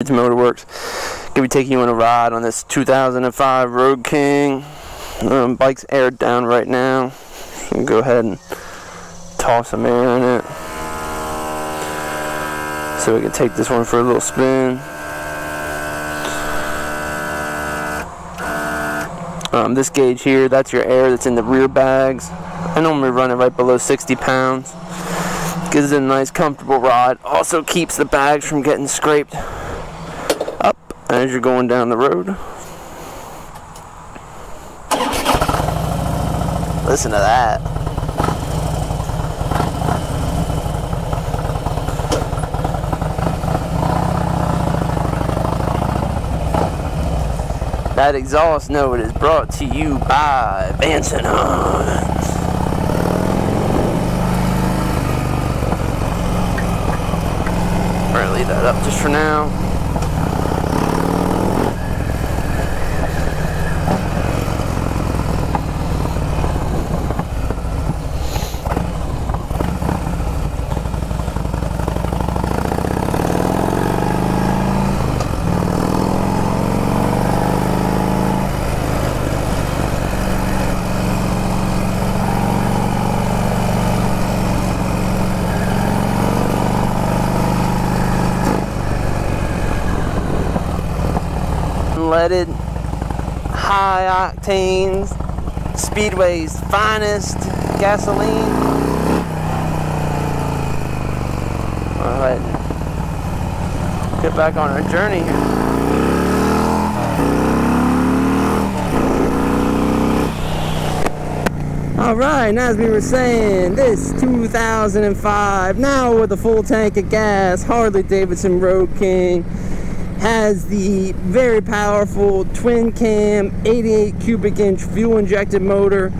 It's Motorwerx. Gonna be taking you on a ride on this 2005 Road King. Bike's aired down right now. You can go ahead and toss some air in it so we can take this one for a little spin. This gauge here, that's your air that's in the rear bags. I normally run it right below 60 pounds. Gives it a nice comfortable ride. Also keeps the bags from getting scraped up as you're going down the road. Listen to that. That exhaust note is brought to you by V&H. We're gonna leave that up just for now. Unleaded, high octanes, Speedway's finest gasoline. All right, get back on our journey here. All right, now as we were saying, this 2005, now with a full tank of gas, Harley Davidson Road King, has the very powerful twin cam 88 cubic inch fuel injected motor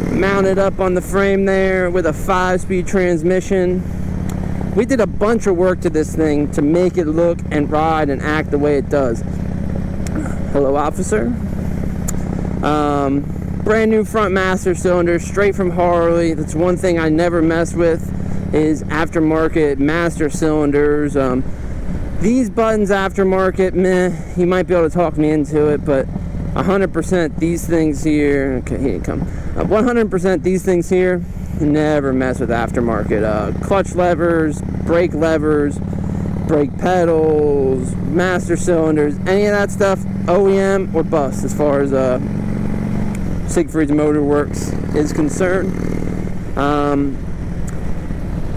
mounted up on the frame there with a 5-speed transmission. We did a bunch of work to this thing to make it look and ride and act the way it does. Hello, officer. Brand new front master cylinder straight from Harley. That's one thing I never mess with, is aftermarket master cylinders. These buttons aftermarket, meh, you might be able to talk me into it, but 100% these things here, okay, here you come. 100% these things here, never mess with aftermarket. Clutch levers, brake pedals, master cylinders, any of that stuff, OEM or bust as far as Siegfried's Motorwerx is concerned.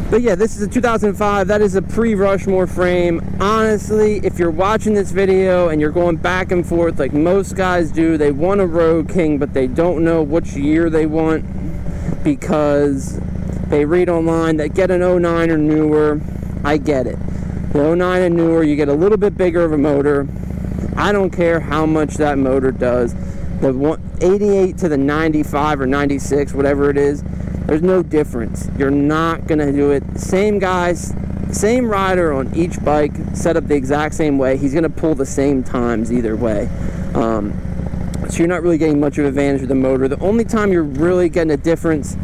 But yeah, this is a 2005. That is a pre-Rushmore frame. Honestly, if you're watching this video and you're going back and forth like most guys do, they want a Road King, but they don't know which year they want because they read online that get an 09 or newer. I get it. The 09 and newer, you get a little bit bigger of a motor. I don't care how much that motor does. The 88 to the 95 or 96, whatever it is, there's no difference. You're not gonna do it. Same guys, same rider on each bike, set up the exact same way. He's gonna pull the same times either way. So you're not really getting much of an advantage with the motor. The only time you're really getting a difference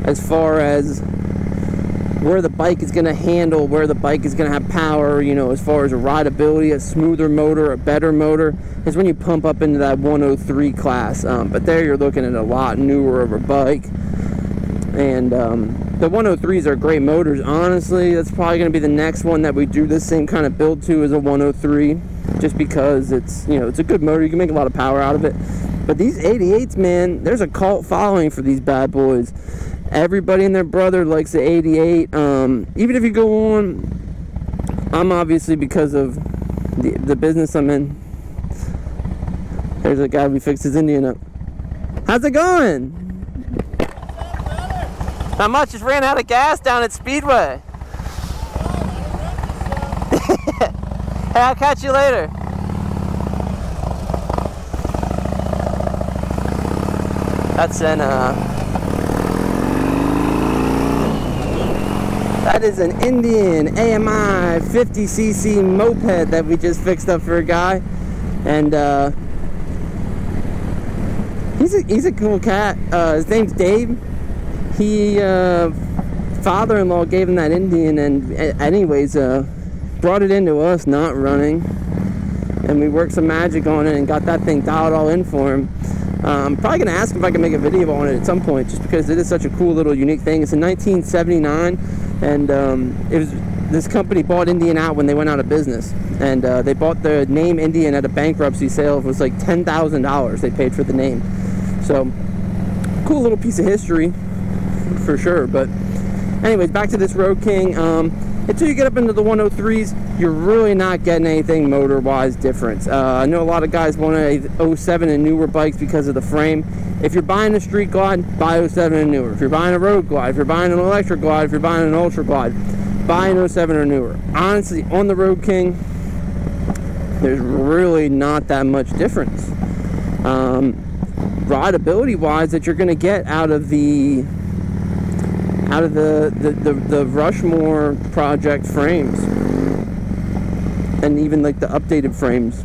as far as where the bike is gonna handle, where the bike is gonna have power, you know, as far as a rideability, a smoother motor, a better motor, is when you pump up into that 103 class. But there you're looking at a lot newer of a bike. And the 103s are great motors. Honestly, that's probably going to be the next one that we do the same kind of build to as a 103, just because it's, you know, it's a good motor. You can make a lot of power out of it. But these 88s, man, there's a cult following for these bad boys. Everybody and their brother likes the 88. Even if you go on, I'm obviously, because of the business I'm in. There's a guy we fixed his Indian up. How's it going? Not much, just ran out of gas down at Speedway. Hey, I'll catch you later. That's an, that is an Indian AMI 50cc moped that we just fixed up for a guy. And, he's a cool cat. His name's Dave. He father-in-law gave him that Indian, and anyways, brought it into us not running, and we worked some magic on it and got that thing dialed all in for him. I'm probably going to ask if I can make a video on it at some point, just because it is such a cool little unique thing. It's in 1979, and it was, this company bought Indian out when they went out of business, and they bought the name Indian at a bankruptcy sale. It was like $10,000 they paid for the name. So cool little piece of history for sure. But anyways, back to this Road King. Until you get up into the 103s, you're really not getting anything motor-wise different. I know a lot of guys want a 07 and newer bikes because of the frame. If you're buying a street glide, buy 07 and newer. If you're buying a road glide, if you're buying an electric glide, if you're buying an ultra glide, buy an 07 or newer. Honestly, on the Road King, there's really not that much difference. Rideability-wise, that you're going to get out of the Rushmore project frames, and even like the updated frames.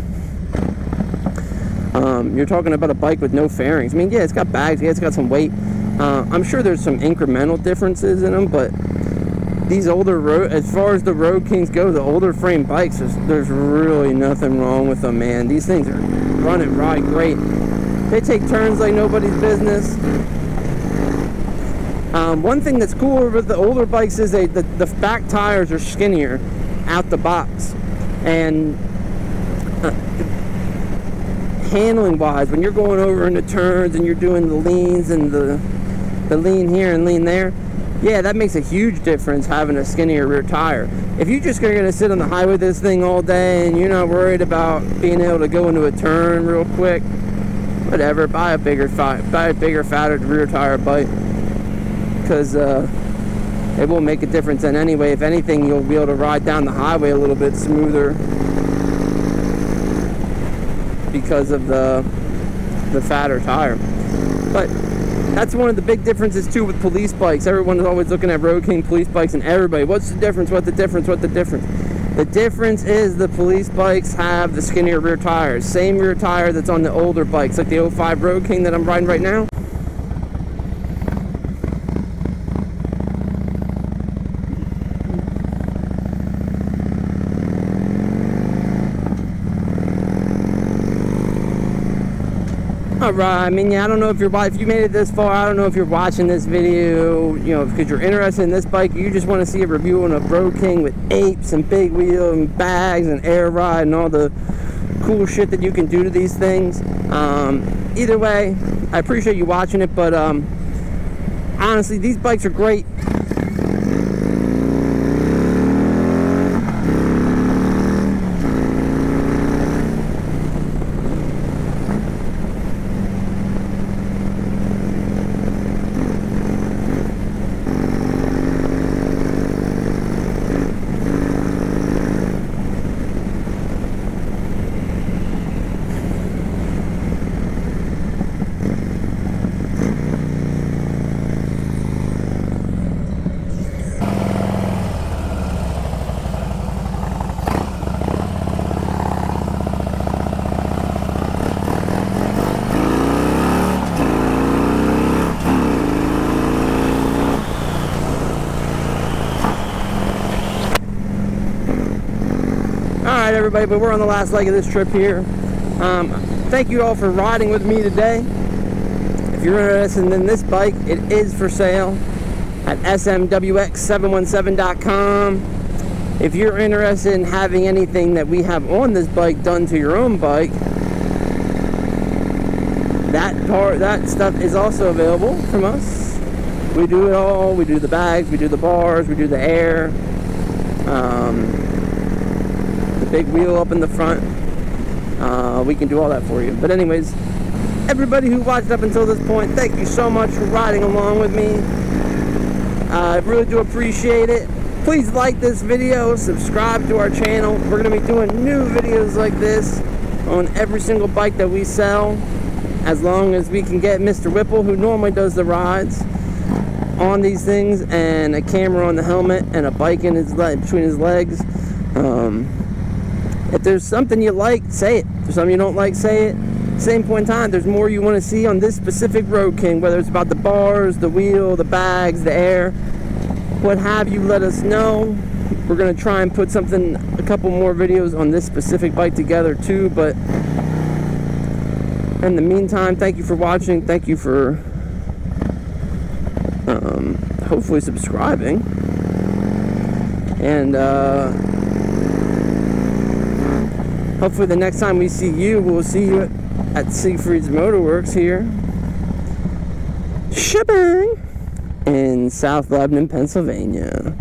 You're talking about a bike with no fairings. I mean, yeah, it's got bags, yeah, it's got some weight. I'm sure there's some incremental differences in them, but these older as far as the Road Kings go, the older frame bikes, there's really nothing wrong with them, man. These things are ride great. They take turns like nobody's business. One thing that's cool with the older bikes is the back tires are skinnier out the box, and handling wise, when you're going over into turns and you're doing the leans and the lean here and lean there, yeah, that makes a huge difference having a skinnier rear tire. If you're just going to sit on the highway with this thing all day and you're not worried about being able to go into a turn real quick, whatever, buy a bigger, fatter rear tire bike, because it will make a difference. And anyway, if anything, you'll be able to ride down the highway a little bit smoother because of the fatter tire. But that's one of the big differences too with police bikes. Everyone is always looking at Road King police bikes, and everybody, what's the difference, what the difference, what the difference? The difference is the police bikes have the skinnier rear tires. Same rear tire that's on the older bikes, like the 05 Road King that I'm riding right now. Alright, I mean, yeah, I don't know if you made it this far, I don't know if you're watching this video, you know, because you're interested in this bike, you just want to see a review on a Road King with apes and big wheel and bags and air ride and all the cool shit that you can do to these things. Either way, I appreciate you watching it, but honestly, these bikes are great. Alright everybody, but we're on the last leg of this trip here. Thank you all for riding with me today. If you're interested in this bike, it is for sale at smwx717.com. If you're interested in having anything that we have on this bike done to your own bike, that stuff is also available from us. We do it all. We do the bags, we do the bars, we do the air, the big wheel up in the front. We can do all that for you. But anyways, everybody who watched up until this point, thank you so much for riding along with me. I really do appreciate it. Please like this video, subscribe to our channel. We're going to be doing new videos like this on every single bike that we sell, as long as we can get Mr. Whipple, who normally does the rides, on these things, and a camera on the helmet and a bike in his between his legs. If there's something you like, say it. If there's something you don't like, say it. Same point in time, there's more you want to see on this specific Road King, whether it's about the bars, the wheel, the bags, the air, what have you, let us know. We're gonna try and put a couple more videos on this specific bike together too, but in the meantime, thank you for watching. Thank you for hopefully subscribing. And hopefully the next time we see you, we'll see you at Siegfried's Motorwerx here. Shipping in South Lebanon, Pennsylvania.